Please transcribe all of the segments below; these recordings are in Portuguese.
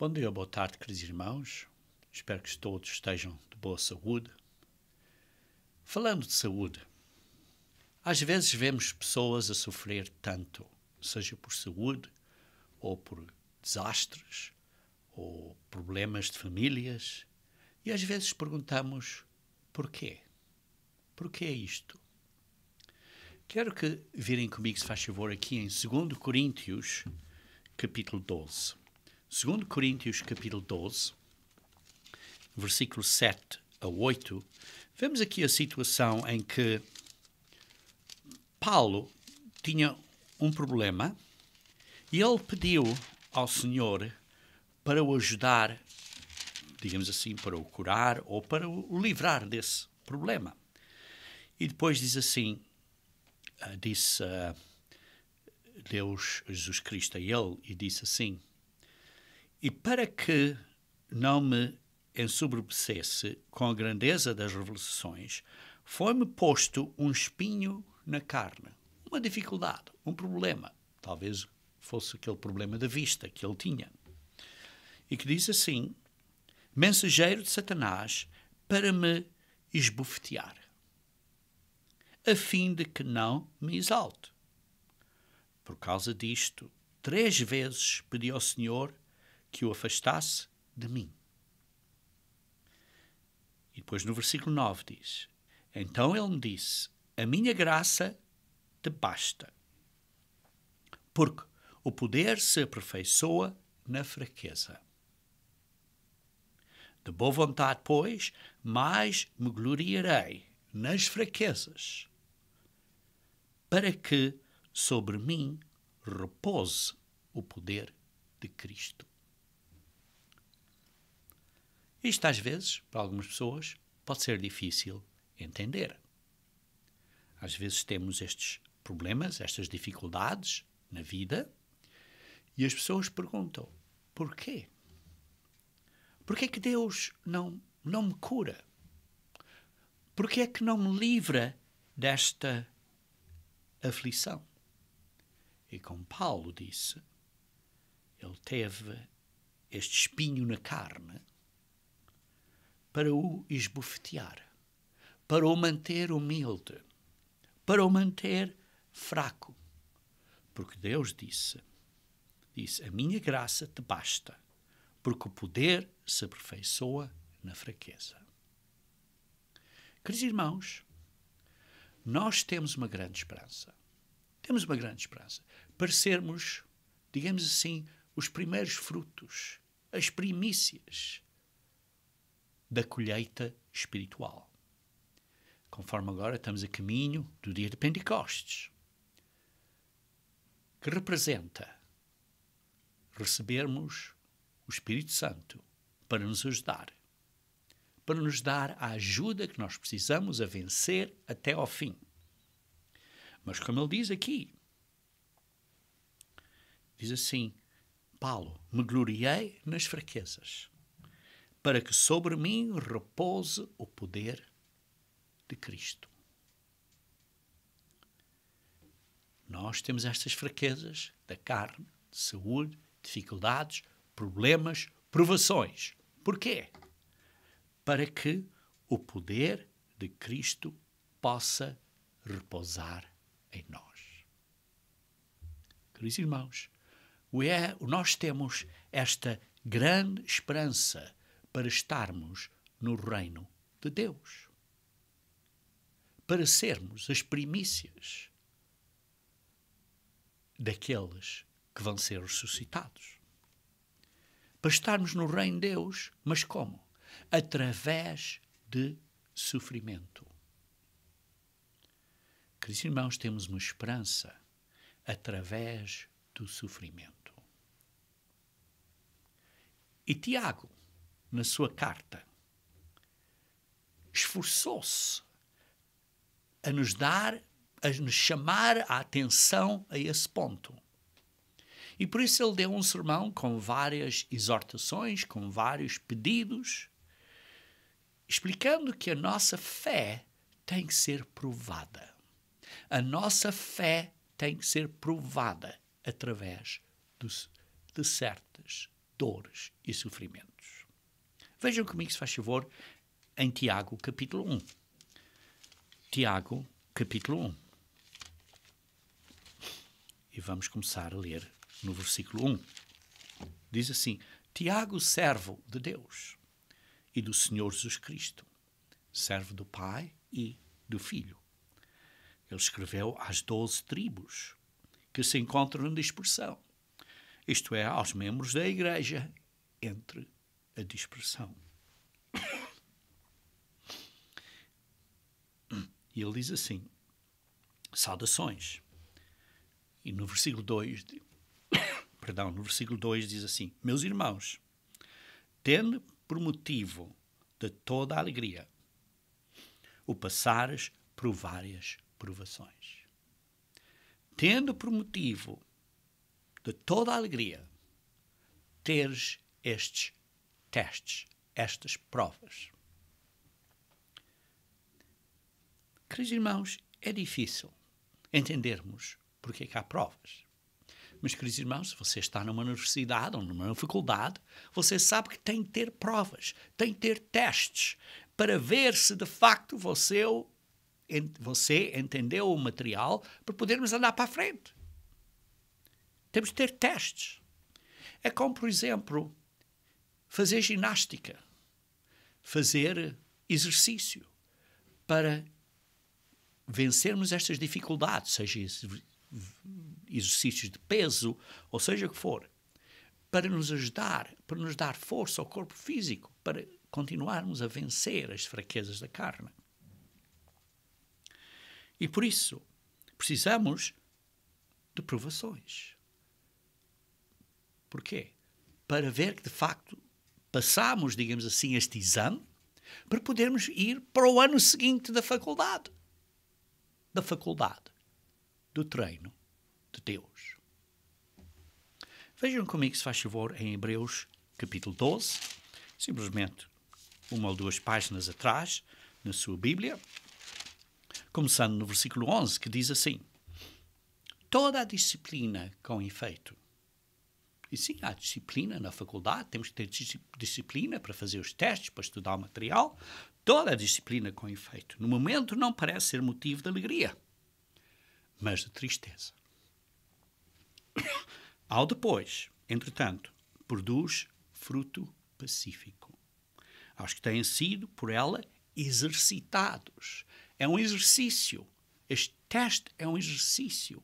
Bom dia, boa tarde, queridos irmãos. Espero que todos estejam de boa saúde. Falando de saúde, às vezes vemos pessoas a sofrer tanto, seja por saúde, ou por desastres, ou problemas de famílias, e às vezes perguntamos porquê? Porquê isto? Quero que virem comigo, se faz favor, aqui em 2 Coríntios, capítulo 12. 2 Coríntios, capítulo 12, versículo 7 a 8, vemos aqui a situação em que Paulo tinha um problema e ele pediu ao Senhor para o ajudar, digamos assim, para o curar ou para o livrar desse problema. E depois diz assim, disse Deus, Jesus Cristo a ele, e disse assim: e para que não me ensoberbecesse com a grandeza das revelações, foi-me posto um espinho na carne, uma dificuldade, um problema. Talvez fosse aquele problema da vista que ele tinha. E que diz assim: mensageiro de Satanás para me esbofetear, a fim de que não me exalte. Por causa disto, 3 vezes pedi ao Senhor que o afastasse de mim. E depois no versículo 9 diz: então ele me disse, a minha graça te basta, porque o poder se aperfeiçoa na fraqueza. De boa vontade, pois, mais me gloriarei nas fraquezas, para que sobre mim repouse o poder de Cristo. Isto, às vezes, para algumas pessoas, pode ser difícil entender. Às vezes temos estes problemas, estas dificuldades na vida, e as pessoas perguntam, porquê? Porquê que Deus não me cura? Porquê é que não me livra desta aflição? E como Paulo disse, ele teve este espinho na carne para o esbofetear, para o manter humilde, para o manter fraco. Porque Deus disse, a minha graça te basta, porque o poder se aperfeiçoa na fraqueza. Queridos irmãos, nós temos uma grande esperança. Temos uma grande esperança para sermos, digamos assim, os primeiros frutos, as primícias da colheita espiritual. Conforme agora estamos a caminho do dia de Pentecostes, que representa recebermos o Espírito Santo para nos ajudar, para nos dar a ajuda que nós precisamos a vencer até ao fim. Mas como ele diz aqui, diz assim, Paulo, me gloriei nas fraquezas, para que sobre mim repouse o poder de Cristo. Nós temos estas fraquezas da carne, de saúde, dificuldades, problemas, provações. Porquê? Para que o poder de Cristo possa repousar em nós. Queridos irmãos, nós temos esta grande esperança para estarmos no reino de Deus, para sermos as primícias daqueles que vão ser ressuscitados, para estarmos no reino de Deus, mas como? Através de sofrimento. Queridos irmãos, temos uma esperança através do sofrimento. E Tiago, na sua carta, esforçou-se a nos chamar a atenção a esse ponto. E por isso ele deu um sermão com várias exortações, com vários pedidos, explicando que a nossa fé tem que ser provada. A nossa fé tem que ser provada através de certas dores e sofrimentos. Vejam comigo, se faz favor, em Tiago, capítulo 1. Tiago, capítulo 1. E vamos começar a ler no versículo 1. Diz assim: Tiago, servo de Deus e do Senhor Jesus Cristo, servo do Pai e do Filho. Ele escreveu às 12 tribos que se encontram na dispersão, isto é, aos membros da igreja entre a dispersão. E ele diz assim: saudações. E no versículo 2, no versículo 2 diz assim: meus irmãos, tende por motivo de toda a alegria o passares por várias provações. Tendo por motivo de toda a alegria teres estes testes, estas provas. Queridos irmãos, é difícil entendermos porque é que há provas. Mas, queridos irmãos, se você está numa universidade ou numa faculdade, você sabe que tem que ter provas, tem que ter testes, para ver se de facto você entendeu o material para podermos andar para a frente. Temos que ter testes. É como, por exemplo, fazer ginástica, fazer exercício, para vencermos estas dificuldades, seja exercícios de peso, ou seja o que for, para nos ajudar, para nos dar força ao corpo físico, para continuarmos a vencer as fraquezas da carne. E por isso, precisamos de provações. Porquê? Para ver que, de facto, passamos, digamos assim, este exame, para podermos ir para o ano seguinte da faculdade. Do treino de Deus. Vejam comigo, se faz favor, em Hebreus, capítulo 12, simplesmente uma ou duas páginas atrás, na sua Bíblia, começando no versículo 11, que diz assim: toda a disciplina com efeito. E sim, há disciplina na faculdade, temos que ter disciplina para fazer os testes, para estudar o material. Toda a disciplina com efeito, no momento, não parece ser motivo de alegria, mas de tristeza. Ao depois, entretanto, produz fruto pacífico aos que têm sido por ela exercitados. É um exercício. Este teste é um exercício.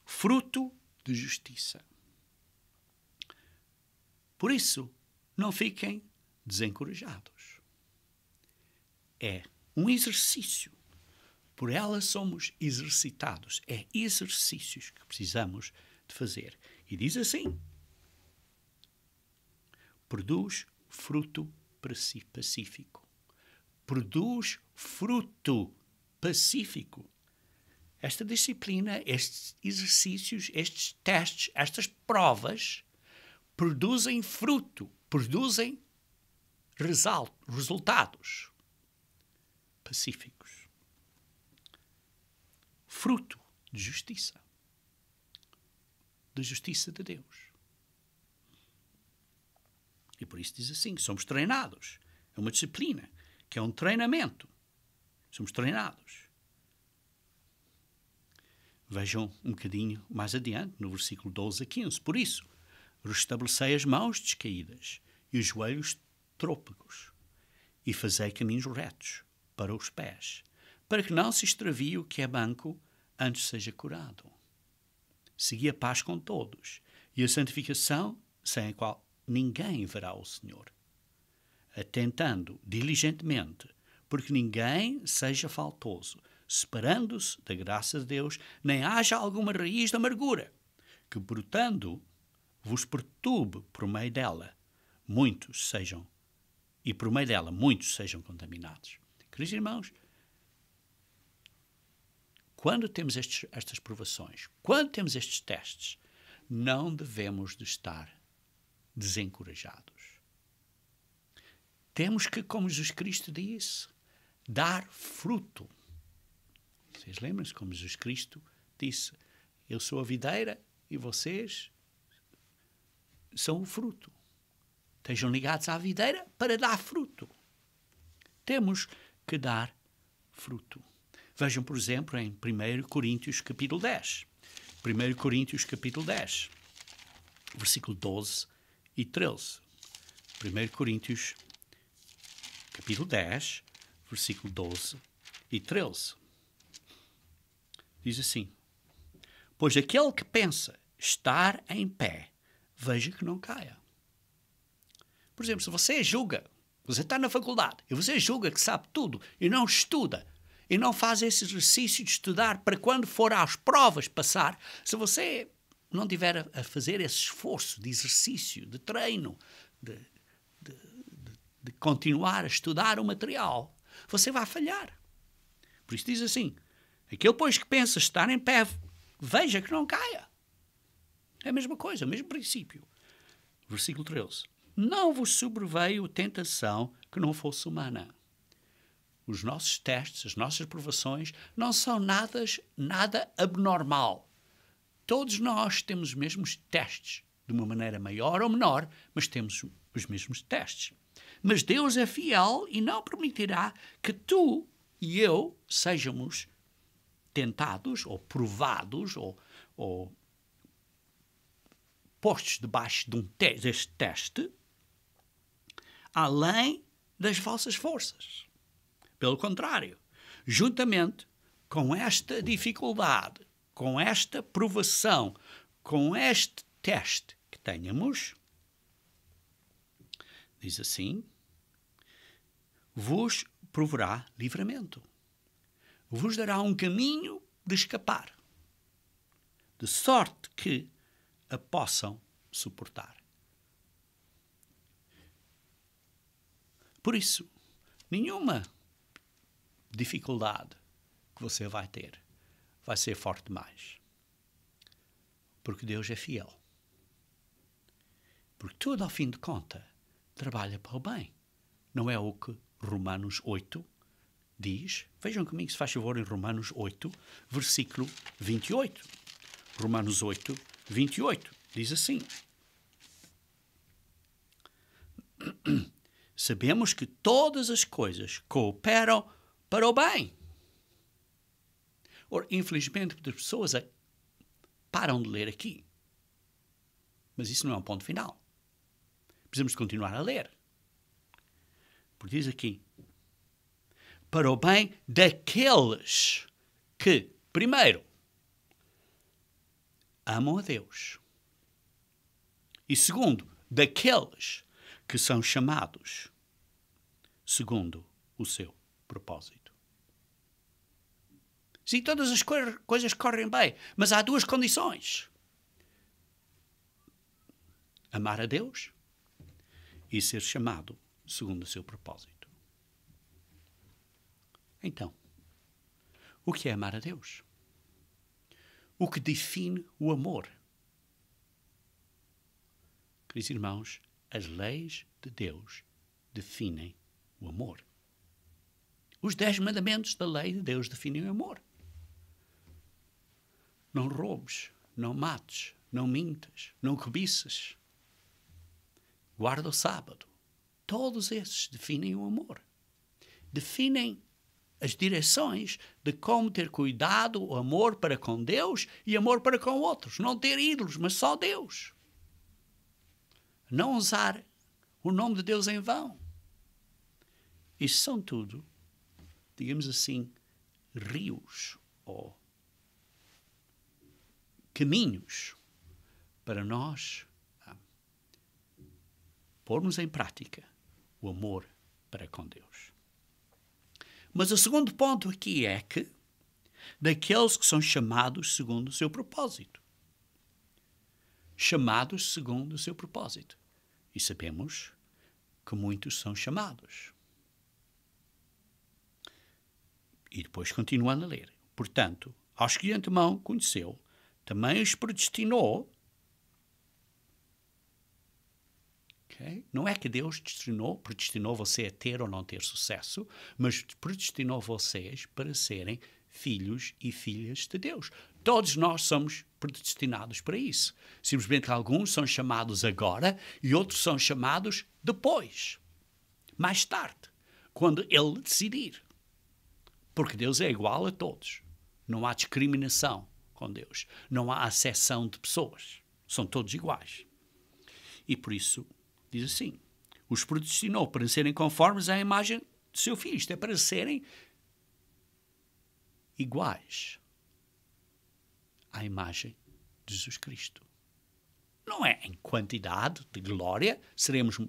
Fruto de justiça. Por isso, não fiquem desencorajados. É um exercício. Por ela somos exercitados. É exercícios que precisamos de fazer. E diz assim: produz fruto pacífico. Produz fruto pacífico. Esta disciplina, estes exercícios, estes testes, estas provas produzem fruto, produzem resultados pacíficos. Fruto de justiça. Da justiça de Deus. E por isso diz assim, somos treinados. É uma disciplina, que é um treinamento. Somos treinados. Vejam um bocadinho mais adiante, no versículo 12 a 15. Por isso, restabelecei as mãos descaídas e os joelhos trôpegos, e fazei caminhos retos para os pés, para que não se extravie o que é manco antes seja curado. Segui a paz com todos e a santificação, sem a qual ninguém verá o Senhor, atentando diligentemente, porque ninguém seja faltoso, separando-se da graça de Deus, nem haja alguma raiz de amargura, que brotando vos perturbe por meio dela, muitos sejam contaminados. Queridos irmãos, quando temos estas provações, quando temos estes testes, não devemos de estar desencorajados. Temos que, como Jesus Cristo disse, dar fruto. Vocês lembram-se como Jesus Cristo disse: eu sou a videira e vocês são o fruto. Estejam ligados à videira para dar fruto. Temos que dar fruto. Vejam, por exemplo, em 1 Coríntios capítulo 10. 1 Coríntios capítulo 10, versículo 12 e 13. 1 Coríntios capítulo 10, versículo 12 e 13. Diz assim: pois aquele que pensa estar em pé, veja que não caia. Por exemplo, se você julga, você está na faculdade e você julga que sabe tudo e não estuda e não faz esse exercício de estudar para quando for às provas passar, se você não tiver a fazer esse esforço de exercício, de treino, de continuar a estudar o material, você vai falhar. Por isso diz assim: aquele, pois, que pensa estar em pé, veja que não caia. É a mesma coisa, o mesmo princípio. Versículo 13. Não vos sobreveio tentação que não fosse humana. Os nossos testes, as nossas provações, não são nada abnormal. Todos nós temos os mesmos testes, de uma maneira maior ou menor, mas temos os mesmos testes. Mas Deus é fiel e não permitirá que tu e eu sejamos tentados ou provados ou postos debaixo deste teste além das vossas forças. Pelo contrário, juntamente com esta dificuldade, com esta provação, com este teste que tenhamos, diz assim, vos proverá livramento. Vos dará um caminho de escapar, de sorte que a possam suportar. Por isso, nenhuma dificuldade que você vai ter vai ser forte demais. Porque Deus é fiel. Porque tudo, ao fim de contas, trabalha para o bem. Não é o que Romanos 8 diz? Vejam comigo, se faz favor, em Romanos 8, versículo 28. Romanos 8, 28. Diz assim: sabemos que todas as coisas cooperam para o bem. Ora, infelizmente, as pessoas param de ler aqui. Mas isso não é um ponto final. Precisamos de continuar a ler. Porque diz aqui, para o bem daqueles que, primeiro, amam a Deus. E segundo, daqueles que são chamados segundo o seu propósito. Sim, todas as coisas correm bem, mas há duas condições: amar a Deus e ser chamado segundo o seu propósito. Então, o que é amar a Deus? O que define o amor? Queridos irmãos, as leis de Deus definem o amor. Os 10 mandamentos da lei de Deus definem o amor. Não roubes, não mates, não mintas, não cobiças. Guarda o sábado. Todos esses definem o amor. Definem as direções de como ter cuidado, o amor para com Deus e amor para com outros. Não ter ídolos, mas só Deus. Não usar o nome de Deus em vão. Isso são tudo, digamos assim, rios ou caminhos para nós pormos em prática o amor para com Deus. Mas o segundo ponto aqui é que daqueles que são chamados segundo o seu propósito. Chamados segundo o seu propósito. E sabemos que muitos são chamados. E depois continuando a ler. Portanto, aos que de antemão conheceu, também os predestinou. Okay? Não é que Deus predestinou você a ter ou não ter sucesso, mas predestinou vocês para serem filhos e filhas de Deus. Todos nós somos predestinados para isso. Simplesmente alguns são chamados agora e outros são chamados depois, mais tarde, quando Ele decidir. Porque Deus é igual a todos. Não há discriminação com Deus. Não há acessão de pessoas. São todos iguais. E por isso, diz assim, os predestinou para serem conformes à imagem do seu Filho. Isto é para serem iguais à imagem de Jesus Cristo. Não é em quantidade de glória,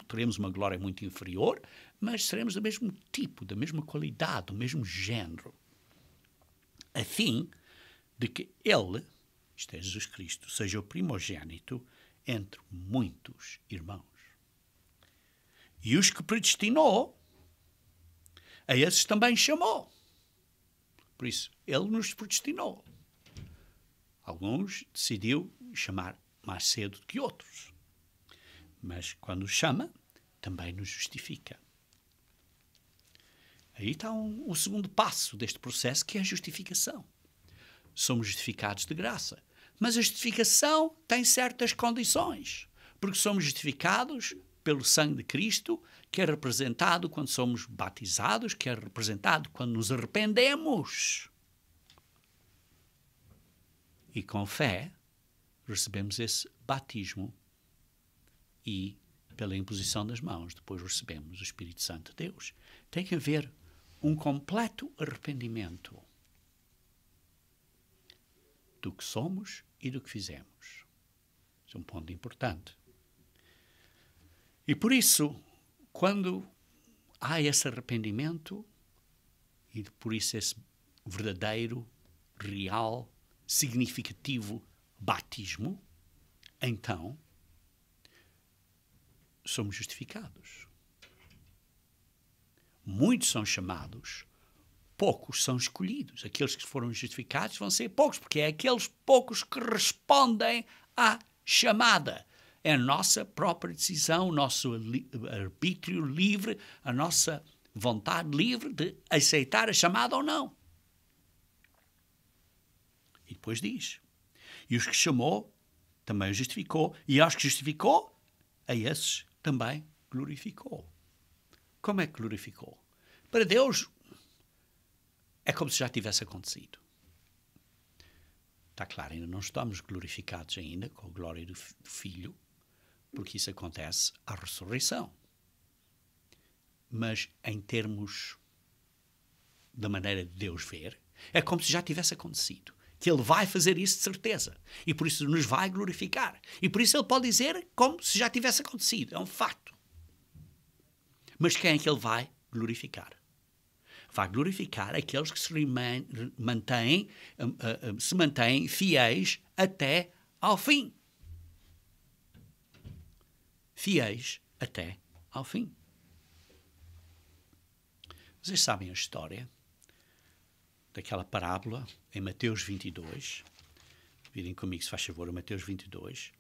teremos uma glória muito inferior, mas seremos do mesmo tipo, da mesma qualidade, do mesmo género. A fim de que Ele, isto é Jesus Cristo, seja o primogênito entre muitos irmãos. E os que predestinou, a esses também chamou. Por isso, Ele nos predestinou. Alguns decidiu chamar mais cedo do que outros. Mas quando chama, também nos justifica. Aí está o segundo passo deste processo, que é a justificação. Somos justificados de graça. Mas a justificação tem certas condições. Porque somos justificados pelo sangue de Cristo, que é representado quando somos batizados, que é representado quando nos arrependemos. E com fé, recebemos esse batismo e, pela imposição das mãos, depois recebemos o Espírito Santo de Deus. Tem que haver um completo arrependimento do que somos e do que fizemos. Isso é um ponto importante. E por isso, quando há esse arrependimento, e por isso esse verdadeiro, real, significativo batismo, então somos justificados. Muitos são chamados, poucos são escolhidos. Aqueles que foram justificados vão ser poucos, porque é aqueles poucos que respondem à chamada. É a nossa própria decisão, o nosso arbítrio livre, a nossa vontade livre de aceitar a chamada ou não. E depois diz, e os que chamou, também os justificou, e aos que justificou, a esses também glorificou. Como é que glorificou? Para Deus, é como se já tivesse acontecido. Está claro, ainda não estamos glorificados ainda com a glória do Filho, porque isso acontece à ressurreição. Mas em termos da maneira de Deus ver, é como se já tivesse acontecido. Que Ele vai fazer isso de certeza. E por isso nos vai glorificar. E por isso Ele pode dizer como se já tivesse acontecido. É um facto. Mas quem é que Ele vai glorificar? Vai glorificar aqueles que se mantêm fiéis até ao fim. Fiéis até ao fim. Vocês sabem a história daquela parábola em Mateus 22, virem comigo se faz favor, Mateus 22,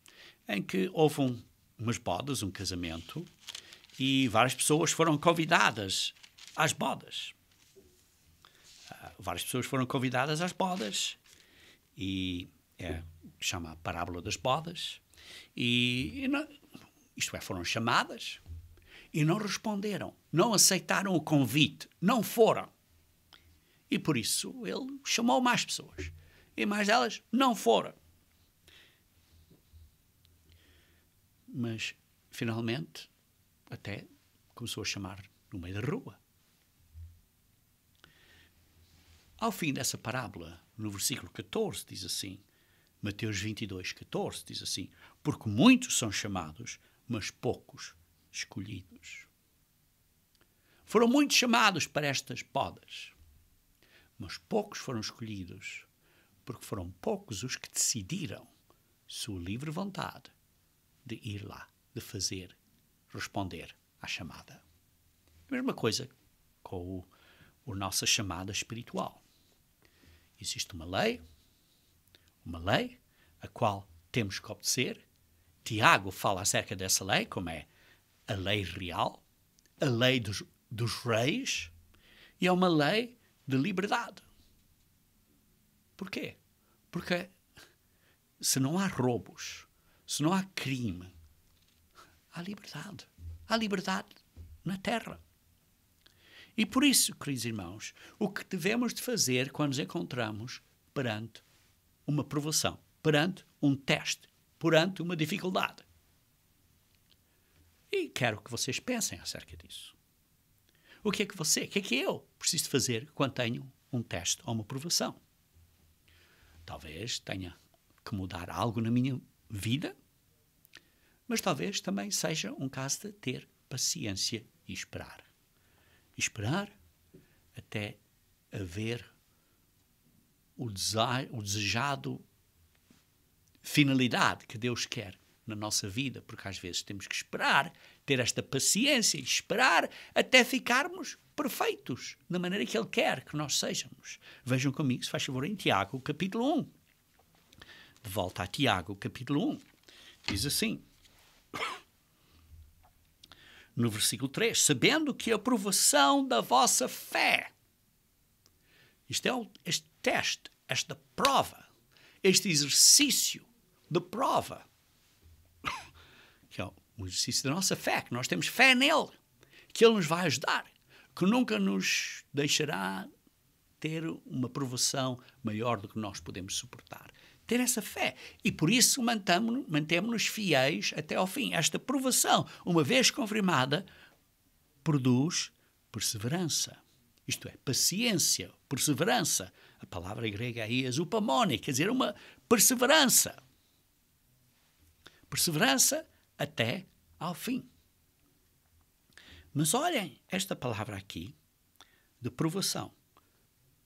em que houve umas bodas, um casamento, e várias pessoas foram convidadas às bodas. Várias pessoas foram convidadas às bodas, e chama a parábola das bodas, isto é, foram chamadas e não responderam, não aceitaram o convite, não foram. E por isso ele chamou mais pessoas. E mais delas não foram. Mas, finalmente, até começou a chamar no meio da rua. Ao fim dessa parábola, no versículo 14, diz assim, Mateus 22, 14, diz assim, porque muitos são chamados, mas poucos escolhidos. Foram muitos chamados para estas bodas, mas poucos foram escolhidos, porque foram poucos os que decidiram, sua livre vontade, de ir lá, de fazer, responder à chamada. A mesma coisa com a nossa chamada espiritual. Existe uma lei a qual temos que obedecer. Tiago fala acerca dessa lei, como é a lei real, a lei dos reis, e é uma lei de liberdade. Porquê? Porque se não há roubos, se não há crime, há liberdade. Há liberdade na terra. E por isso, queridos irmãos, o que devemos de fazer quando nos encontramos perante uma provação, perante um teste, perante uma dificuldade? E quero que vocês pensem acerca disso. O que é que eu preciso fazer quando tenho um teste ou uma provação? Talvez tenha que mudar algo na minha vida, mas talvez também seja um caso de ter paciência e esperar. Esperar até haver o desejado finalidade que Deus quer na nossa vida, porque às vezes temos que esperar, ter esta paciência e esperar até ficarmos perfeitos, na maneira que Ele quer que nós sejamos. Vejam comigo, se faz favor, em Tiago, capítulo 1. De volta a Tiago, capítulo 1. Diz assim, no versículo 3, sabendo que a provação da vossa fé, isto é este teste, esta prova, este exercício de prova, que é um exercício da nossa fé, que nós temos fé nele, que Ele nos vai ajudar, que nunca nos deixará ter uma provação maior do que nós podemos suportar. Ter essa fé. E por isso mantemos-nos fiéis até ao fim. Esta provação, uma vez confirmada, produz perseverança. Isto é, paciência, perseverança. A palavra grega aí é zupamone, quer dizer, uma perseverança. Perseverança até ao fim. Mas olhem esta palavra aqui, de provação.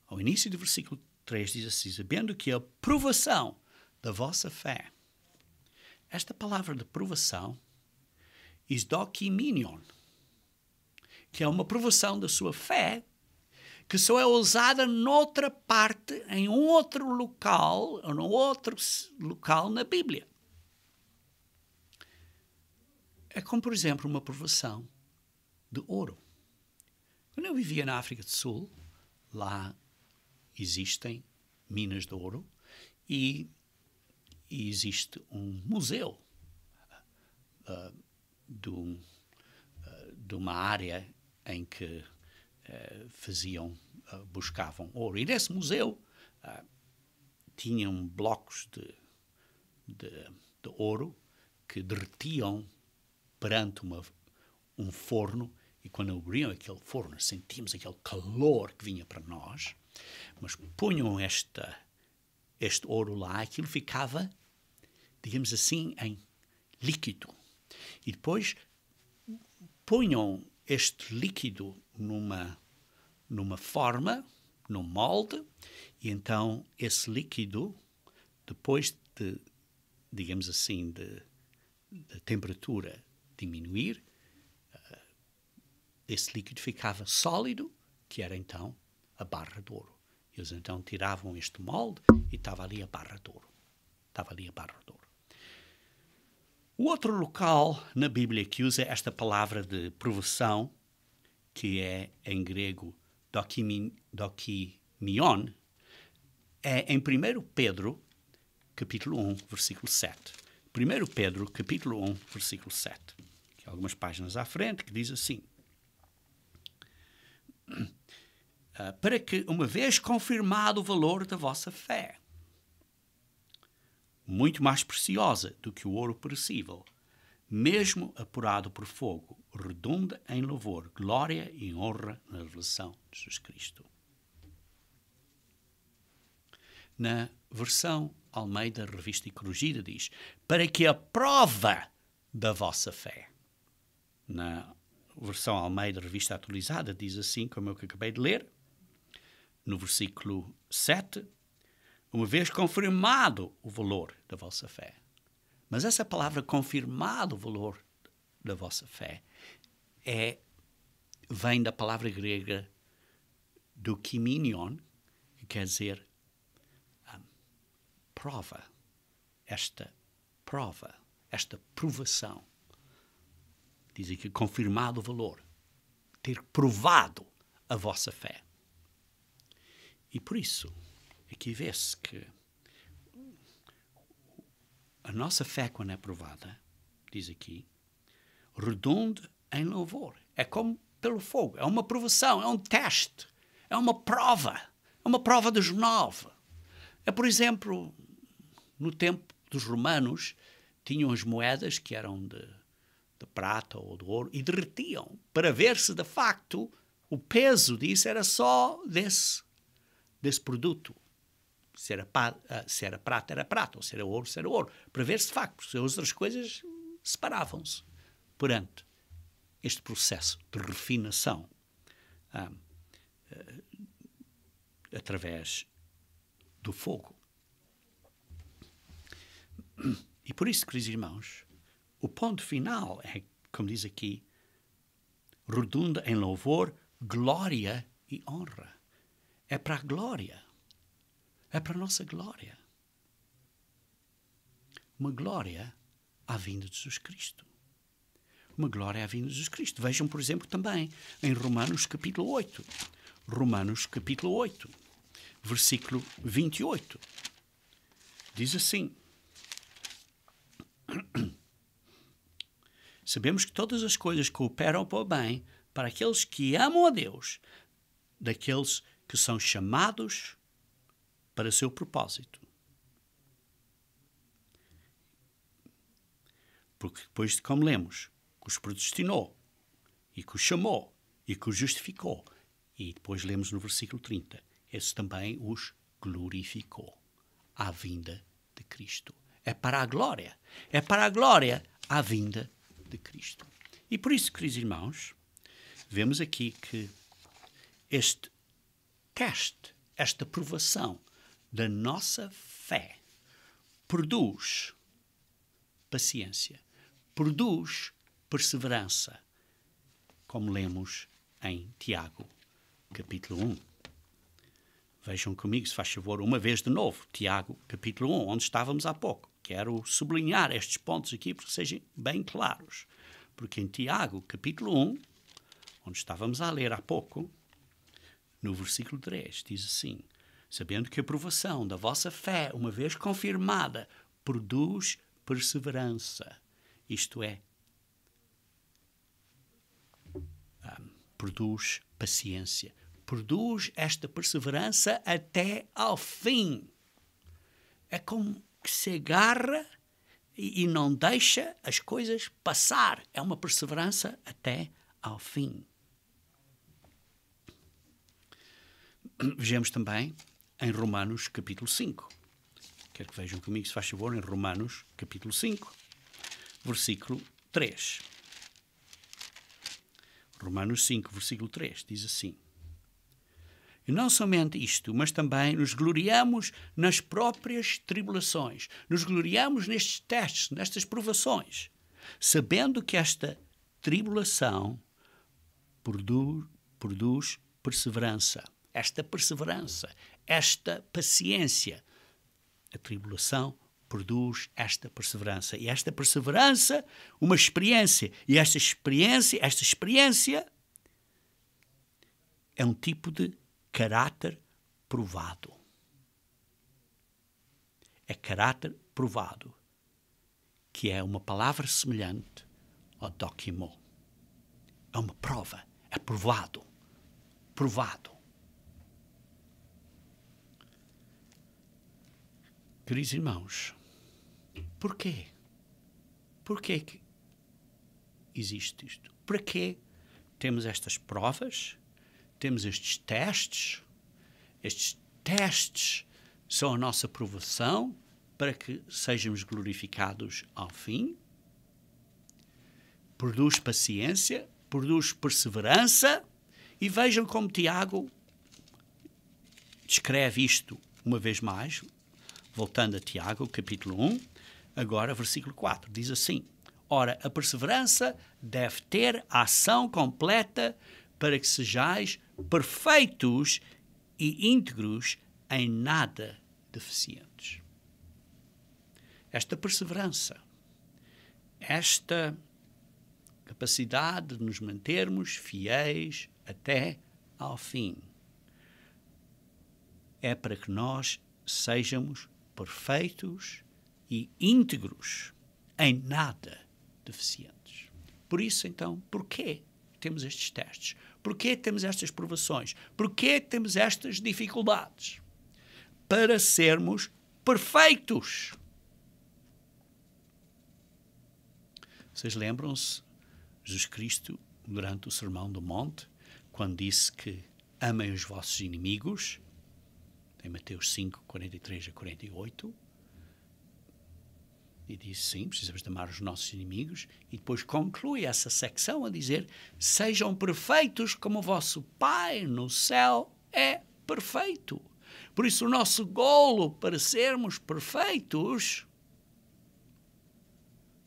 Ao início do versículo 3 diz assim, sabendo que a provação da vossa fé. Esta palavra de provação is dokiminion, que é uma provação da sua fé, que só é usada noutra parte, em um outro local, ou num outro local na Bíblia. É como, por exemplo, uma provação de ouro. Quando eu vivia na África do Sul, lá existem minas de ouro e existe um museu de uma área em que buscavam ouro. E nesse museu tinham blocos de ouro que derretiam perante um forno, e quando abriam aquele forno sentíamos aquele calor que vinha para nós, mas punham este ouro lá, aquilo ficava, digamos assim, em líquido. E depois punham este líquido numa forma, num molde, e então esse líquido, depois de, digamos assim, de temperatura diminuir, esse líquido ficava sólido, que era então a barra de ouro. Eles então tiravam este molde e estava ali a barra de ouro. Estava ali a barra de ouro. O outro local na Bíblia que usa esta palavra de provação, que é em grego dokimion, é em 1 Pedro, capítulo 1, versículo 7. 1 Pedro, capítulo 1, versículo 7. Que algumas páginas à frente, que diz assim, para que, uma vez confirmado o valor da vossa fé, muito mais preciosa do que o ouro perecível, mesmo apurado por fogo, redunda em louvor, glória e honra na revelação de Jesus Cristo. Na versão Almeida Revista e Corrigida diz, para que a prova da vossa fé. Na versão Almeida Revista Atualizada diz assim, como eu que acabei de ler, no versículo 7, uma vez confirmado o valor da vossa fé. Mas essa palavra confirmado o valor da vossa fé vem da palavra grega dokiminion, que quer dizer prova, esta provação. Diz aqui, confirmado o valor, ter provado a vossa fé. E por isso, aqui vê-se que a nossa fé, quando é provada, diz aqui, redunda em louvor. É como pelo fogo. É uma provação, é um teste, é uma prova dos 9. É, por exemplo, no tempo dos romanos, tinham as moedas que eram de prata ou de ouro e derretiam para ver se, de facto, o peso disso era só desse produto. Se era prata, era prata, ou se era ouro, para ver se, de facto, se as outras coisas separavam-se perante este processo de refinação através do fogo. E por isso, queridos irmãos, o ponto final é, como diz aqui, redunda em louvor, glória e honra. É para a glória. É para a nossa glória. Uma glória à vinda de Jesus Cristo. Uma glória à vinda de Jesus Cristo. Vejam, por exemplo, também em Romanos capítulo 8. Romanos capítulo 8, versículo 28. Diz assim: sabemos que todas as coisas cooperam para o bem para aqueles que amam a Deus, daqueles que são chamados para o seu propósito. Porque depois, como lemos, que os predestinou, e que os chamou, e que os justificou, e depois lemos no versículo 30, esse também os glorificou à vinda de Cristo. É para a glória à vinda de Cristo. E por isso, queridos irmãos, vemos aqui que este teste, esta provação da nossa fé produz paciência, produz perseverança, como lemos em Tiago, capítulo 1. Vejam comigo, se faz favor, uma vez de novo, Tiago, capítulo 1, onde estávamos há pouco. Quero sublinhar estes pontos aqui para que sejam bem claros. Porque em Tiago, capítulo 1, onde estávamos a ler há pouco, no versículo 3, diz assim: sabendo que a provação da vossa fé, uma vez confirmada, produz perseverança. Isto é, produz paciência. Produz esta perseverança até ao fim. É como que se agarra e não deixa as coisas passar. É uma perseverança até ao fim. Vejamos também em Romanos capítulo 5. Quero que vejam comigo, se faz favor, em Romanos capítulo 5, versículo 3. Romanos 5, versículo 3, diz assim: e não somente isto, mas também nos gloriamos nas próprias tribulações. Nos gloriamos nestes testes, nestas provações, sabendo que esta tribulação produz perseverança. Esta perseverança, esta paciência. A tribulação produz esta perseverança. E esta perseverança, uma experiência. E esta experiência é um tipo de caráter provado. É caráter provado, que é uma palavra semelhante ao dokimo. É uma prova, é provado. Provado. Queridos irmãos, porquê? Porquê que existe isto? Para quê temos estas provas? Temos estes testes? Estes testes são a nossa provação para que sejamos glorificados ao fim. Produz paciência, produz perseverança. E vejam como Tiago descreve isto uma vez mais, voltando a Tiago, capítulo 1, agora versículo 4, diz assim: ora, a perseverança deve ter a ação completa para que sejais perfeitos e íntegros, em nada deficientes. Esta perseverança, esta capacidade de nos mantermos fiéis até ao fim, é para que nós sejamos perfeitos e íntegros, em nada deficientes. Por isso, então, porquê temos estes testes? Porquê temos estas provações? Porquê temos estas dificuldades? Para sermos perfeitos. Vocês lembram-se, Jesus Cristo, durante o Sermão do Monte, quando disse que amem os vossos inimigos, em Mateus 5, 43 a 48, e disse, sim, precisamos de amar os nossos inimigos, e depois conclui essa secção a dizer, sejam perfeitos como o vosso Pai no céu é perfeito. Por isso o nosso golo para sermos perfeitos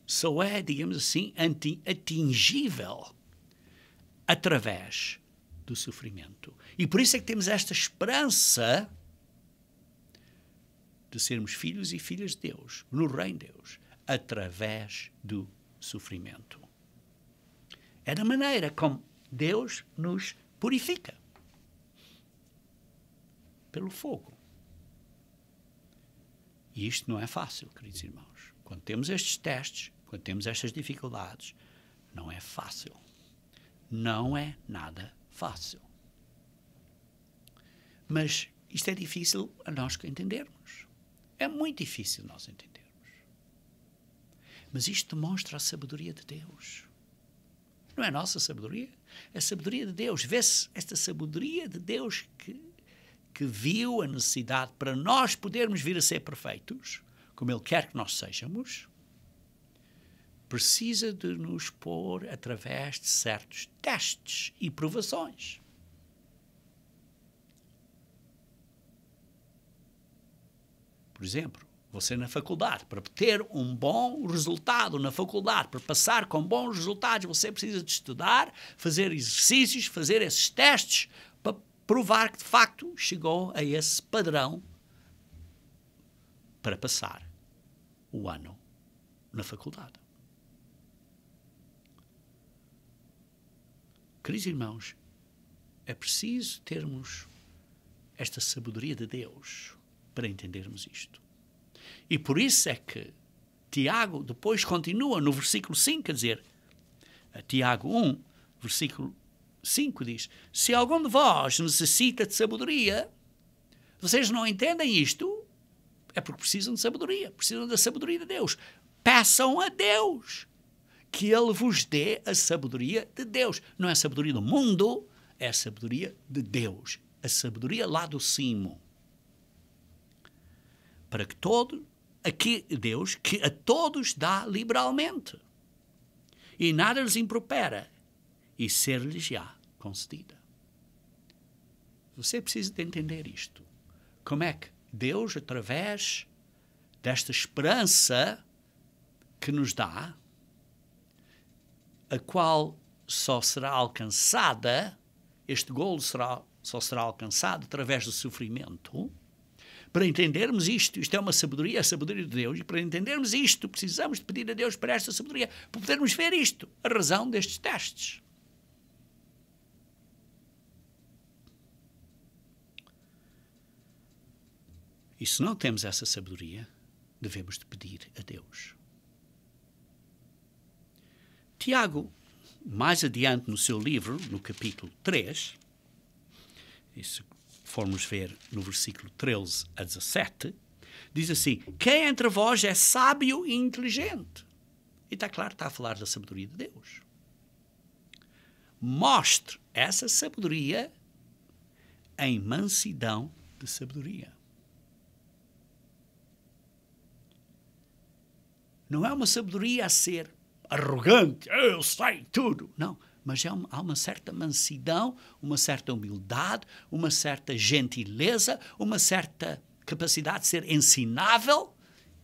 só é, digamos assim, atingível através do sofrimento. E por isso é que temos esta esperança de sermos filhos e filhas de Deus, no reino de Deus, através do sofrimento. É da maneira como Deus nos purifica. Pelo fogo. E isto não é fácil, queridos irmãos. Quando temos estes testes, quando temos estas dificuldades, não é fácil. Não é nada fácil. Mas isto é difícil a nós entendermos. É muito difícil nós entendermos. Mas isto demonstra a sabedoria de Deus. Não é a nossa sabedoria, é a sabedoria de Deus. Vê-se esta sabedoria de Deus que viu a necessidade para nós podermos vir a ser perfeitos, como Ele quer que nós sejamos, precisa de nos pôr através de certos testes e provações. Por exemplo, você na faculdade, para ter um bom resultado na faculdade, para passar com bons resultados, você precisa de estudar, fazer exercícios, fazer esses testes, para provar que de facto chegou a esse padrão para passar o ano na faculdade. Queridos irmãos, é preciso termos esta sabedoria de Deus para entendermos isto. E por isso é que Tiago depois continua no versículo 5 a dizer, Tiago 1, versículo 5 diz, se algum de vós necessita de sabedoria, vocês não entendem isto, é porque precisam de sabedoria, precisam da sabedoria de Deus. Peçam a Deus que Ele vos dê a sabedoria de Deus. Não é a sabedoria do mundo, é a sabedoria de Deus. A sabedoria lá do cimo. Para que Deus, que a todos dá liberalmente, e nada lhes impropera, e ser-lhes-á concedida. Você precisa de entender isto. Como é que Deus, através desta esperança que nos dá, a qual só será alcançada, este golo só será alcançado através do sofrimento. Para entendermos isto é uma sabedoria, a sabedoria de Deus, e para entendermos isto, precisamos de pedir a Deus para esta sabedoria, para podermos ver isto, a razão destes testes. E se não temos essa sabedoria, devemos de pedir a Deus. Tiago, mais adiante no seu livro, no capítulo 3, isso formos ver no versículo 13 a 17, diz assim, quem entre vós é sábio e inteligente? E está claro, está a falar da sabedoria de Deus. Mostre essa sabedoria em mansidão de sabedoria. Não é uma sabedoria a ser arrogante, eu sei tudo. Não. Mas há uma certa mansidão, uma certa humildade, uma certa gentileza, uma certa capacidade de ser ensinável.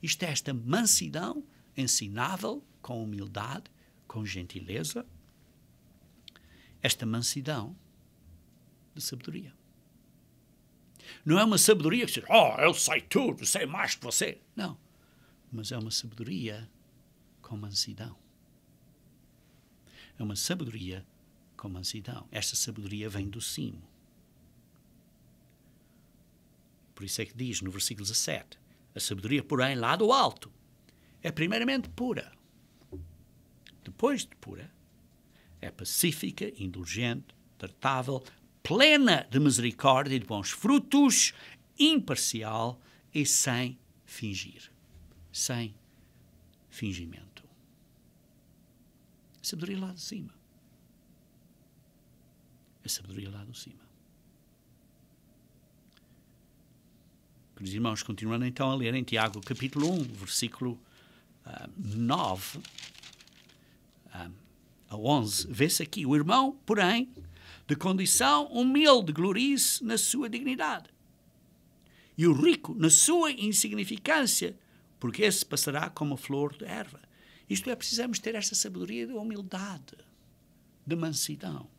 Isto é esta mansidão, ensinável, com humildade, com gentileza. Esta mansidão de sabedoria. Não é uma sabedoria que diz, eu sei tudo, sei mais que você. Não. Mas é uma sabedoria com mansidão. É uma sabedoria com mansidão. Esta sabedoria vem do cimo. Por isso é que diz no versículo 17, a sabedoria, porém, lá do alto, é primeiramente pura. Depois de pura, é pacífica, indulgente, tratável, plena de misericórdia e de bons frutos, imparcial e sem fingir. Sem fingimento. A sabedoria lá de cima. A sabedoria lá de cima. Queridos irmãos, continuando então a ler em Tiago, capítulo 1, versículo 9 a 11, vê-se aqui: o irmão, porém, de condição humilde, glorie-se na sua dignidade, e o rico na sua insignificância, porque esse passará como a flor da erva. Isto é, precisamos ter esta sabedoria de humildade, de mansidão,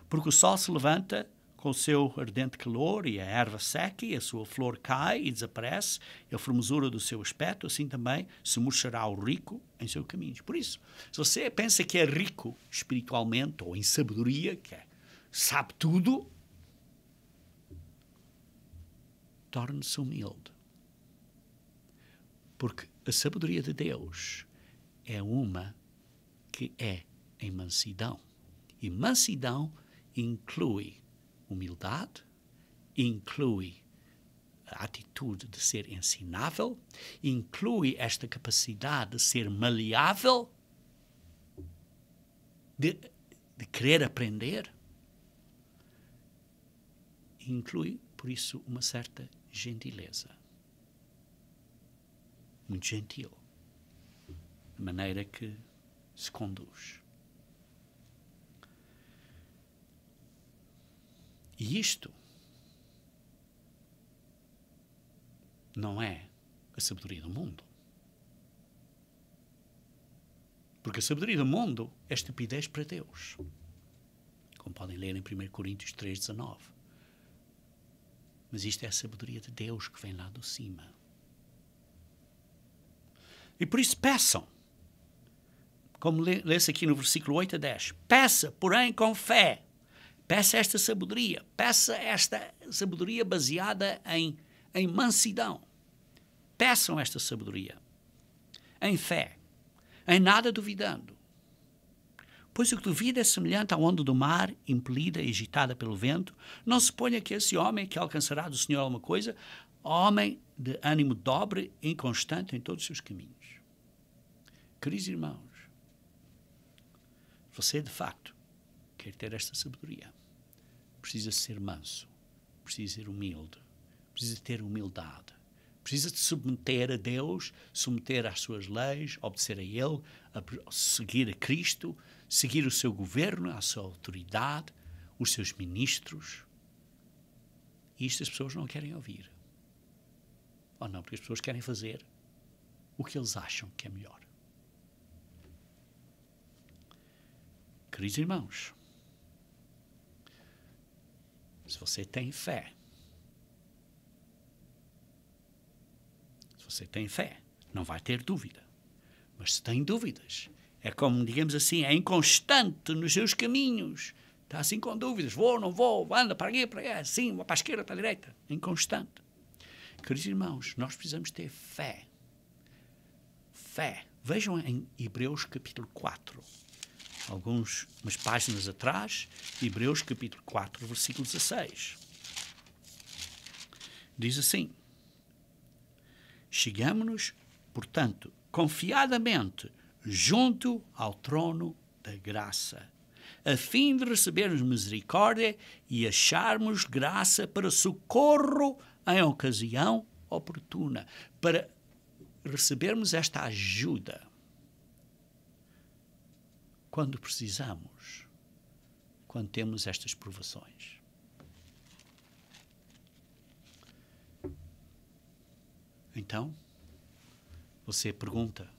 porque o sol se levanta com o seu ardente calor e a erva seca e a sua flor cai e desaparece, e a formosura do seu aspecto, assim também se murchará o rico em seus caminhos. Por isso, se você pensa que é rico espiritualmente ou em sabedoria, que sabe tudo, torne-se humilde. Porque a sabedoria de Deus é uma que é em mansidão. E mansidão inclui humildade, inclui a atitude de ser ensinável, inclui esta capacidade de ser maleável, de querer aprender, inclui, por isso, uma certa gentileza. Muito gentil. A maneira que se conduz. E isto não é a sabedoria do mundo. Porque a sabedoria do mundo é estupidez para Deus. Como podem ler em 1 Coríntios 3,19. Mas isto é a sabedoria de Deus que vem lá do cima. E por isso peçam. Como lê-se aqui no versículo 8 a 10. Peça, porém, com fé. Peça esta sabedoria. Peça esta sabedoria baseada em mansidão. Peçam esta sabedoria. Em fé. Em nada duvidando. Pois o que duvida é semelhante à onda do mar, impelida e agitada pelo vento. Não se ponha que esse homem que alcançará do Senhor alguma coisa, homem de ânimo dobre, inconstante em todos os seus caminhos. Queridos irmãos, você de facto quer ter esta sabedoria. Precisa ser manso, precisa ser humilde, precisa ter humildade, precisa de submeter a Deus, submeter às suas leis, obedecer a Ele, seguir a Cristo, seguir o seu governo, a sua autoridade, os seus ministros. E isto as pessoas não querem ouvir. Ou não, porque as pessoas querem fazer o que eles acham que é melhor. Queridos irmãos, se você tem fé, não vai ter dúvida. Mas se tem dúvidas, é como, digamos assim, é inconstante nos seus caminhos. Está assim com dúvidas. Vou, não vou, anda para aqui, para cá, assim, vou para a esquerda, para a direita. É inconstante. Queridos irmãos, nós precisamos ter fé. Fé. Vejam em Hebreus capítulo 4. Umas páginas atrás, Hebreus capítulo 4, versículo 16. Diz assim: chegamo-nos, portanto, confiadamente junto ao trono da graça, a fim de recebermos misericórdia e acharmos graça para socorro em ocasião oportuna, para recebermos esta ajuda quando precisamos, quando temos estas provações. Então, você pergunta,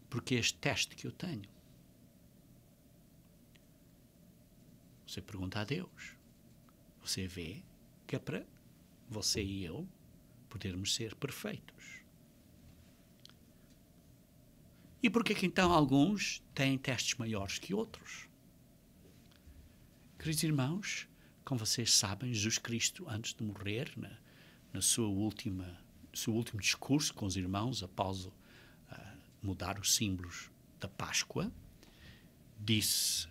por que este teste que eu tenho? Você pergunta a Deus. Você vê que é para você e eu podermos ser perfeitos. E por que que então alguns têm testes maiores que outros? Queridos irmãos, como vocês sabem, Jesus Cristo, antes de morrer, no seu último discurso com os irmãos, após mudar os símbolos da Páscoa, disse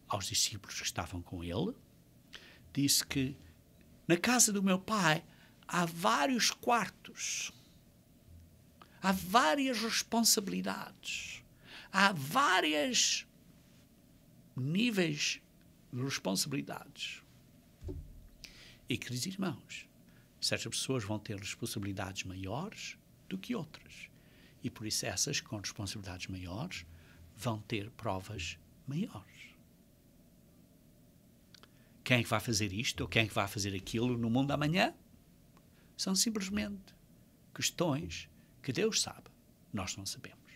aos discípulos que estavam com ele, disse que na casa do meu pai há vários quartos, há várias responsabilidades, há vários níveis de responsabilidades. E, queridos irmãos, certas pessoas vão ter responsabilidades maiores do que outras. E por isso essas com responsabilidades maiores vão ter provas maiores. Quem é que vai fazer isto ou quem é que vai fazer aquilo no mundo amanhã? São simplesmente questões que Deus sabe, nós não sabemos.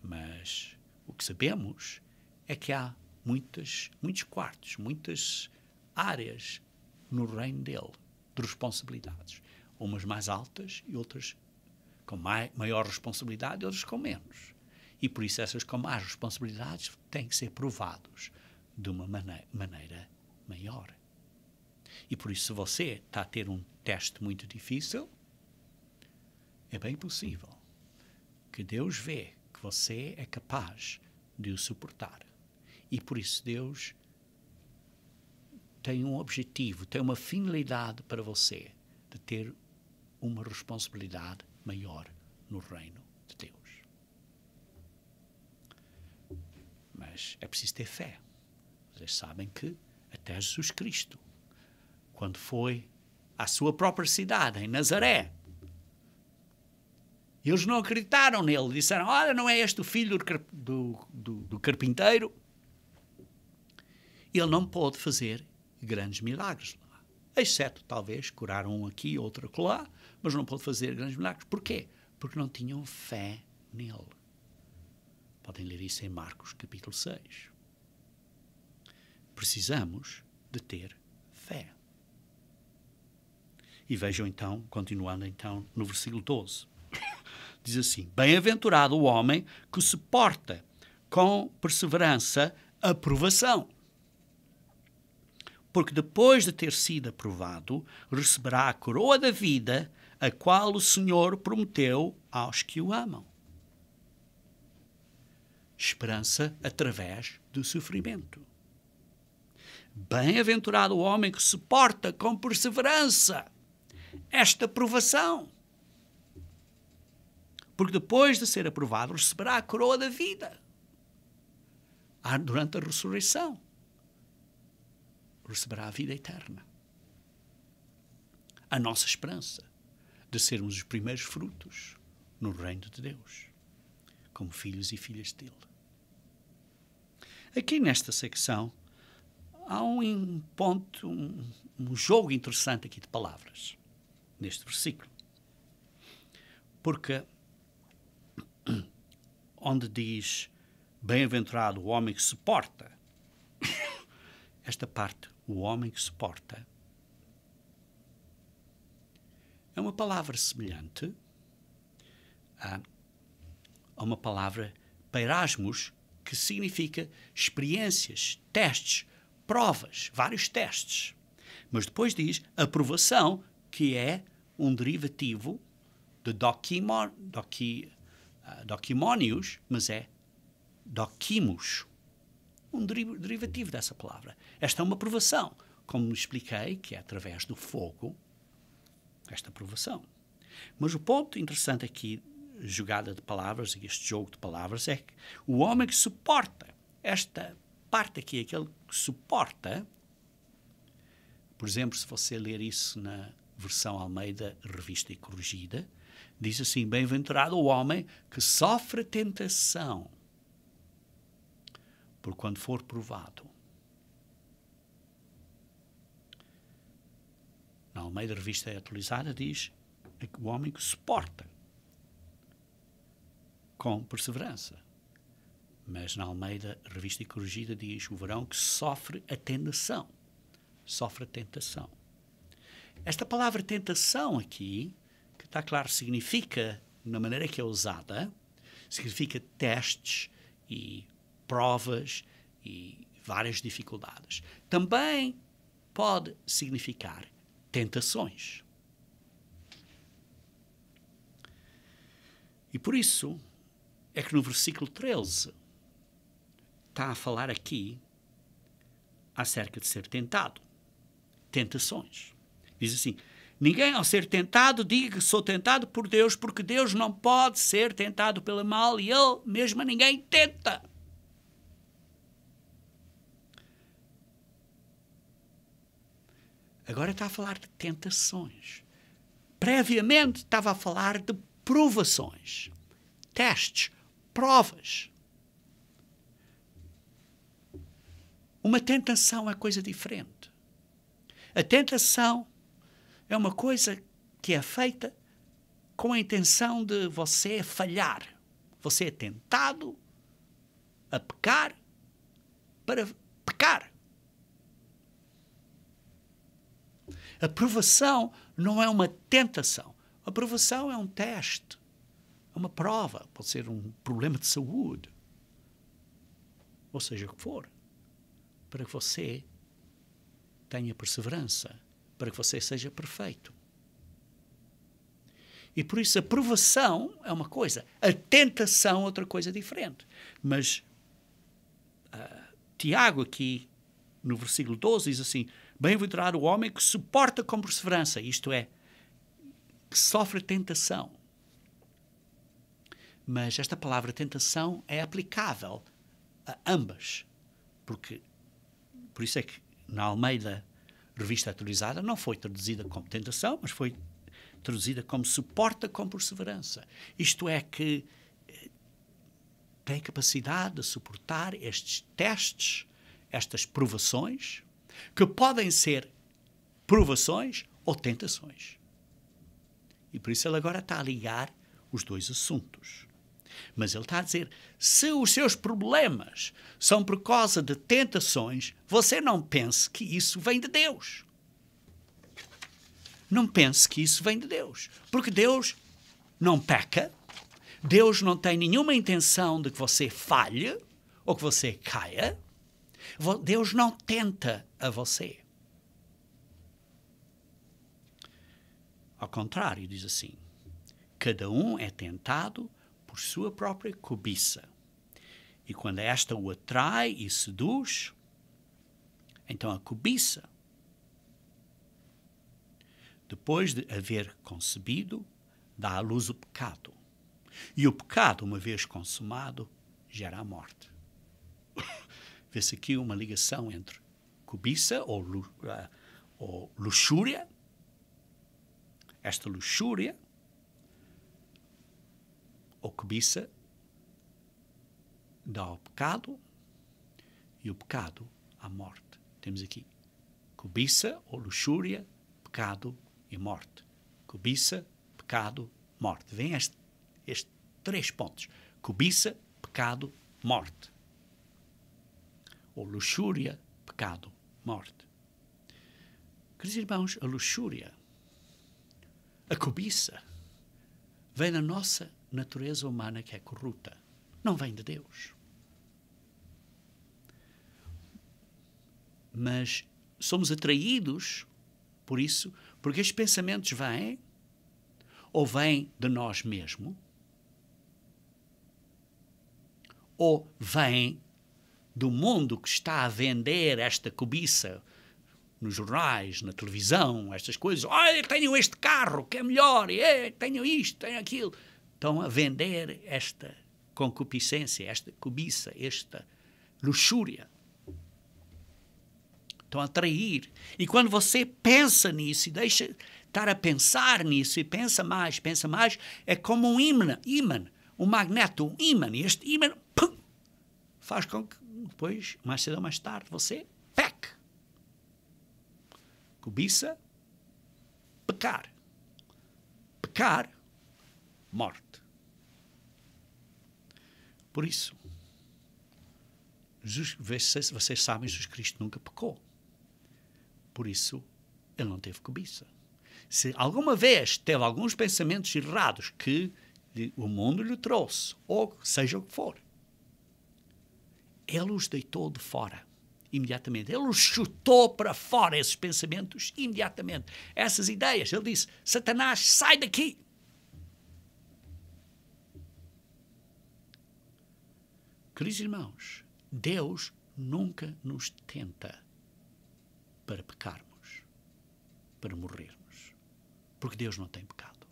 Mas o que sabemos é que há muitos quartos, muitas áreas no reino dele de responsabilidades. Umas mais altas e outras com maior responsabilidade e outras com menos. E por isso essas com mais responsabilidades têm que ser provados de uma maneira maior. E por isso, se você está a ter um teste muito difícil, é bem possível que Deus vê que você é capaz de o suportar. E por isso Deus tem um objetivo, tem uma finalidade para você de ter uma responsabilidade maior no reino de Deus. Mas é preciso ter fé. Vocês sabem que até Jesus Cristo, quando foi à sua própria cidade, em Nazaré, eles não acreditaram nele. Disseram, olha, não é este o filho do carpinteiro? Ele não pôde fazer grandes milagres lá. Exceto, talvez, curar um aqui, outro acolá, mas não pôde fazer grandes milagres. Porquê? Porque não tinham fé nele. Podem ler isso em Marcos, capítulo 6. Precisamos de ter fé. E vejam então, continuando então no versículo 12. Diz assim, bem-aventurado o homem que suporta com perseverança a provação. Porque depois de ter sido aprovado, receberá a coroa da vida, a qual o Senhor prometeu aos que o amam. Esperança através do sofrimento. Bem-aventurado o homem que suporta com perseverança esta provação. Porque depois de ser aprovado, receberá a coroa da vida. Durante a ressurreição, receberá a vida eterna. A nossa esperança de sermos os primeiros frutos no reino de Deus, como filhos e filhas dele. Aqui nesta secção, há um ponto, um jogo interessante aqui de palavras, neste versículo. Porque onde diz bem-aventurado o homem que suporta, esta parte, o homem que suporta, é uma palavra semelhante a uma palavra peirasmos, que significa experiências, testes, provas, vários testes. Mas depois diz aprovação, que é um derivativo de dokimonios, mas é dokimos. Um derivativo dessa palavra. Esta é uma provação, como expliquei, que é através do fogo, esta provação. Mas o ponto interessante aqui, jogada de palavras, este jogo de palavras, é que o homem que suporta, esta parte aqui, aquele que suporta, por exemplo, se você ler isso na versão Almeida, revista e corrigida, diz assim, bem-aventurado o homem que sofre tentação, por quando for provado. Na Almeida Revista Atualizada diz o homem que suporta com perseverança. Mas na Almeida Revista e Corrigida diz o varão que sofre a tentação. Sofre a tentação. Esta palavra tentação aqui, que está claro, significa, na maneira que é usada, significa testes e provas e várias dificuldades. Também pode significar tentações. E por isso é que no versículo 13 está a falar aqui acerca de ser tentado. Tentações. Diz assim: ninguém ao ser tentado diga que sou tentado por Deus, porque Deus não pode ser tentado pelo mal e Ele mesmo a ninguém tenta. Agora está a falar de tentações. Previamente estava a falar de provações, testes, provas. Uma tentação é coisa diferente. A tentação é uma coisa que é feita com a intenção de você falhar. Você é tentado a pecar para pecar. A provação não é uma tentação. A provação é um teste, é uma prova. Pode ser um problema de saúde, ou seja o que for, para que você tenha perseverança, para que você seja perfeito. E por isso a provação é uma coisa, a tentação é outra coisa diferente. Mas Tiago aqui, no versículo 12, diz assim: bem-aventurado o homem que suporta com perseverança, isto é, que sofre tentação. Mas esta palavra tentação é aplicável a ambas, por isso é que na Almeida Revista Atualizada não foi traduzida como tentação, mas foi traduzida como suporta com perseverança. Isto é, que tem capacidade de suportar estes testes, estas provações, que podem ser provações ou tentações. E por isso ele agora está a ligar os dois assuntos. Mas ele está a dizer, se os seus problemas são por causa de tentações, você não pense que isso vem de Deus. Não pense que isso vem de Deus. Porque Deus não peca, Deus não tem nenhuma intenção de que você falhe ou que você caia. Deus não tenta a você. Ao contrário, diz assim: cada um é tentado por sua própria cobiça. E quando esta o atrai e seduz, então a cobiça, depois de haver concebido, dá à luz o pecado. E o pecado, uma vez consumado, gera a morte. Vê-se aqui uma ligação entre cobiça ou luxúria. Esta luxúria ou cobiça dá ao pecado e o pecado à morte. Temos aqui cobiça ou luxúria, pecado e morte. Cobiça, pecado, morte. Vêm estes 3 pontos. Cobiça, pecado, morte. Ou luxúria, pecado, morte. Queridos irmãos, a luxúria, a cobiça, vem da nossa natureza humana que é corrupta. Não vem de Deus. Mas somos atraídos por isso, porque estes pensamentos vêm, ou vêm de nós mesmos, ou vêm do mundo que está a vender esta cobiça nos jornais, na televisão, estas coisas. Olha, tenho este carro que é melhor, tenho isto, tenho aquilo. Estão a vender esta concupiscência, esta cobiça, esta luxúria. Estão a atrair. E quando você pensa nisso e deixa estar a pensar nisso e pensa mais, é como um ímã, um magneto, um ímã. E este ímã faz com que depois, mais cedo ou mais tarde, você peque. Cobiça, pecar. Pecar, morte. Por isso, vocês sabem, Jesus Cristo nunca pecou. Por isso, ele não teve cobiça. Se alguma vez teve alguns pensamentos errados que o mundo lhe trouxe, ou seja o que for, ele os deitou de fora imediatamente. Ele os chutou para fora, esses pensamentos, imediatamente. Essas ideias. Ele disse: Satanás, sai daqui. Queridos irmãos, Deus nunca nos tenta para pecarmos, para morrermos, porque Deus não tem pecado.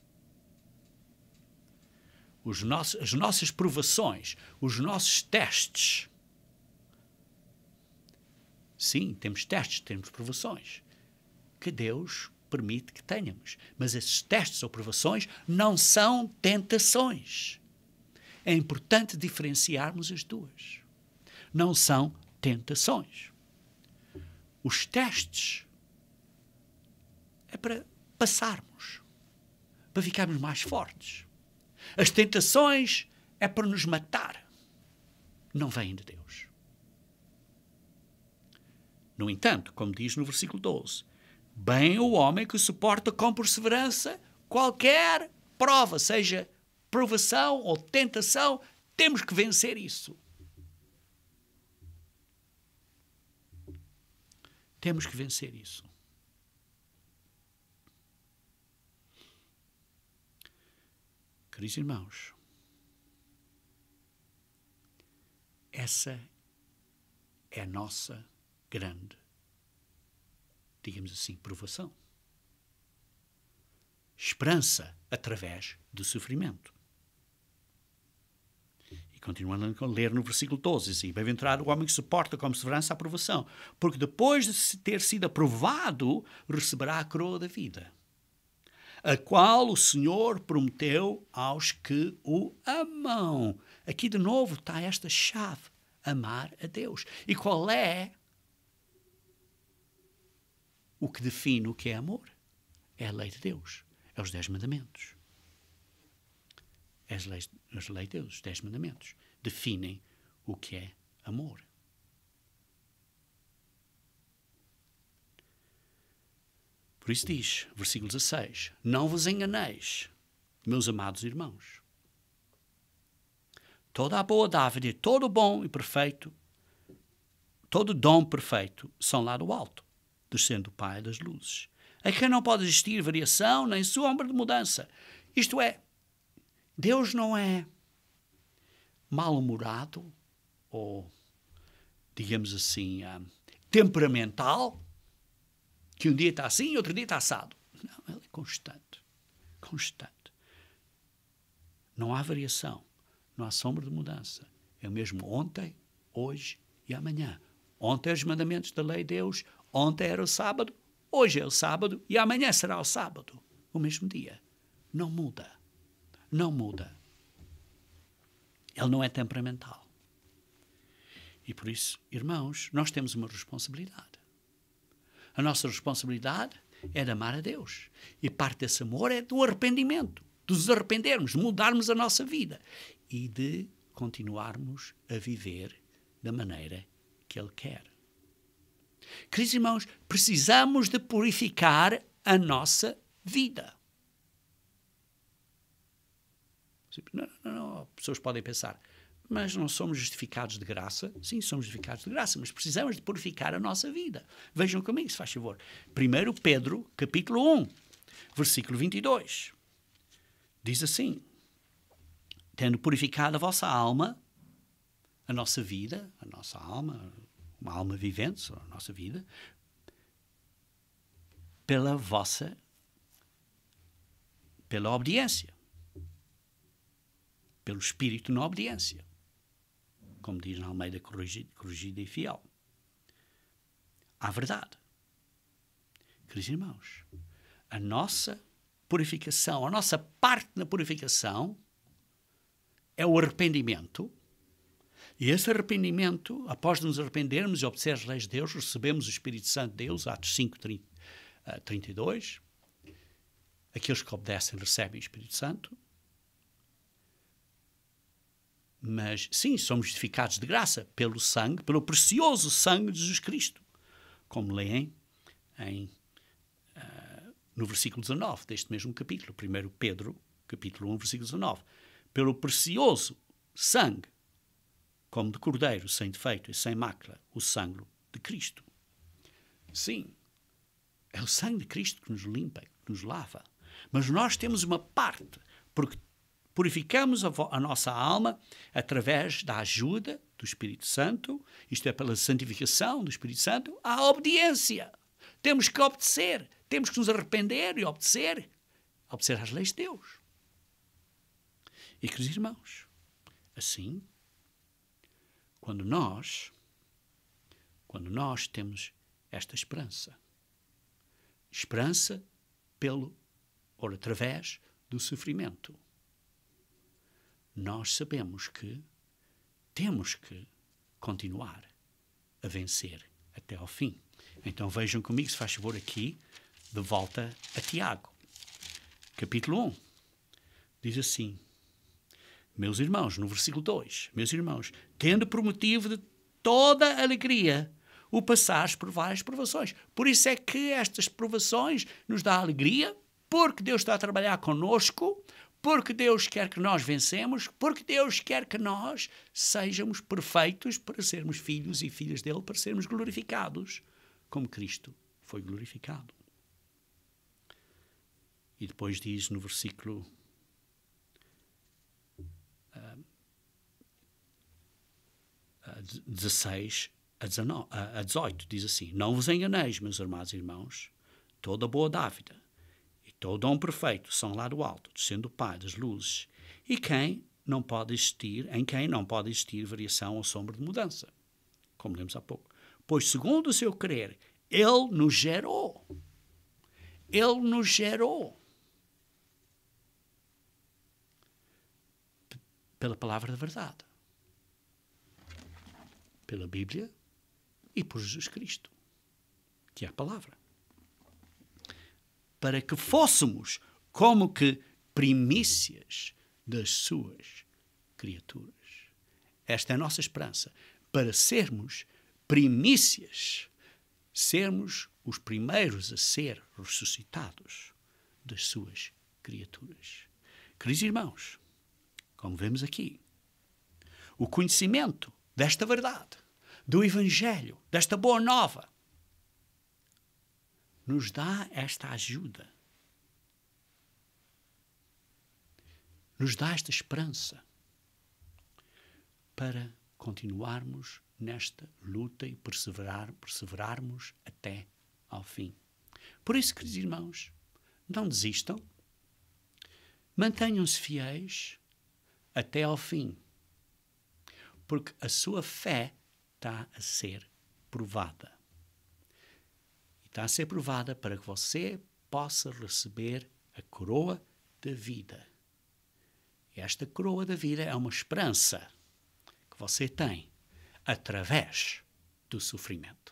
As nossas provações, os nossos testes, sim, temos testes, temos provações, que Deus permite que tenhamos, mas esses testes ou provações não são tentações. É importante diferenciarmos as duas. Não são tentações. Os testes é para passarmos, para ficarmos mais fortes. As tentações é para nos matar. Não vêm de Deus. No entanto, como diz no versículo 12, bem o homem que suporta com perseverança qualquer prova, seja provação ou tentação, temos que vencer isso. Temos que vencer isso. Queridos irmãos, essa é a nossa grande, digamos assim, provação. Esperança através do sofrimento. E continuando a ler no versículo 12, assim, bem-aventurado o homem que suporta com perseverança a provação, porque depois de ter sido aprovado, receberá a coroa da vida, a qual o Senhor prometeu aos que o amam. Aqui de novo está esta chave, amar a Deus. E qual é o que define o que é amor? É a lei de Deus, é os 10 mandamentos. As leis de Deus, os 10 mandamentos, definem o que é amor. Por isso diz, versículo 16, não vos enganeis, meus amados irmãos. Toda a boa dádiva, todo bom e perfeito, todo dom perfeito são lá do alto, descendo o Pai das luzes, a quem não pode existir variação nem sombra de mudança. Isto é, Deus não é mal-humorado ou, digamos assim, temperamental, que um dia está assim e outro dia está assado. Não, ele é constante. Constante. Não há variação. Não há sombra de mudança. É o mesmo ontem, hoje e amanhã. Ontem os mandamentos da lei de Deus, ontem era o sábado, hoje é o sábado e amanhã será o sábado. O mesmo dia. Não muda. Não muda. Ele não é temperamental. E por isso, irmãos, nós temos uma responsabilidade. A nossa responsabilidade é de amar a Deus. E parte desse amor é do arrependimento, de nos arrependermos, de mudarmos a nossa vida e de continuarmos a viver da maneira que Ele quer. Queridos irmãos, precisamos de purificar a nossa vida. Não. Pessoas podem pensar, mas não somos justificados de graça? Sim, somos justificados de graça, mas precisamos de purificar a nossa vida. Vejam comigo, se faz favor. 1 Pedro, capítulo 1, versículo 22. Diz assim, tendo purificado a vossa alma, a nossa vida, a nossa alma, uma alma vivente, a nossa vida, pela obediência, pelo Espírito na obediência, como diz na Almeida corrigida e fiel, à verdade. Queridos irmãos, a nossa purificação, a nossa parte na purificação é o arrependimento. E esse arrependimento, após nos arrependermos e obedecer as leis de Deus, recebemos o Espírito Santo de Deus, Atos 5, 32. Aqueles que obedecem recebem o Espírito Santo. Mas, sim, somos justificados de graça pelo sangue, pelo precioso sangue de Jesus Cristo. Como leem no versículo 19 deste mesmo capítulo, 1 Pedro, capítulo 1, versículo 19. Pelo precioso sangue, como de cordeiro, sem defeito e sem mácula, o sangue de Cristo. Sim, é o sangue de Cristo que nos limpa, que nos lava. Mas nós temos uma parte, porque Purificamos a nossa alma através da ajuda do Espírito Santo, isto é, pela santificação do Espírito Santo, à obediência. Temos que obedecer, temos que nos arrepender e obedecer às leis de Deus. E, queridos irmãos, assim, quando nós temos esta esperança através do sofrimento, nós sabemos que temos que continuar a vencer até ao fim. Então vejam comigo, se faz favor, aqui, de volta a Tiago. Capítulo 1. Diz assim, meus irmãos, no versículo 2, meus irmãos, tendo por motivo de toda alegria o passares por várias provações. Por isso é que estas provações nos dão alegria, porque Deus está a trabalhar connosco, porque Deus quer que nós vencemos, porque Deus quer que nós sejamos perfeitos para sermos filhos e filhas dele, para sermos glorificados, como Cristo foi glorificado. E depois diz no versículo 16 a 18, diz assim, não vos enganeis, meus amados irmãos, toda boa dávida e todo dom perfeito são lá do alto, descendo do Pai das luzes, em quem não pode existir variação ou sombra de mudança, como lemos há pouco. Pois, segundo o seu querer, Ele nos gerou. Pela palavra da verdade, pela Bíblia e por Jesus Cristo, que é a palavra, para que fôssemos como que primícias das suas criaturas. Esta é a nossa esperança, para sermos primícias, sermos os primeiros a ser ressuscitados das suas criaturas. Queridos irmãos, como vemos aqui, o conhecimento desta verdade, do Evangelho, desta boa nova, nos dá esta ajuda, nos dá esta esperança para continuarmos nesta luta e perseverarmos até ao fim. Por isso, queridos irmãos, não desistam, mantenham-se fiéis até ao fim, porque a sua fé está a ser provada. E está a ser provada para que você possa receber a coroa da vida. E esta coroa da vida é uma esperança que você tem através do sofrimento.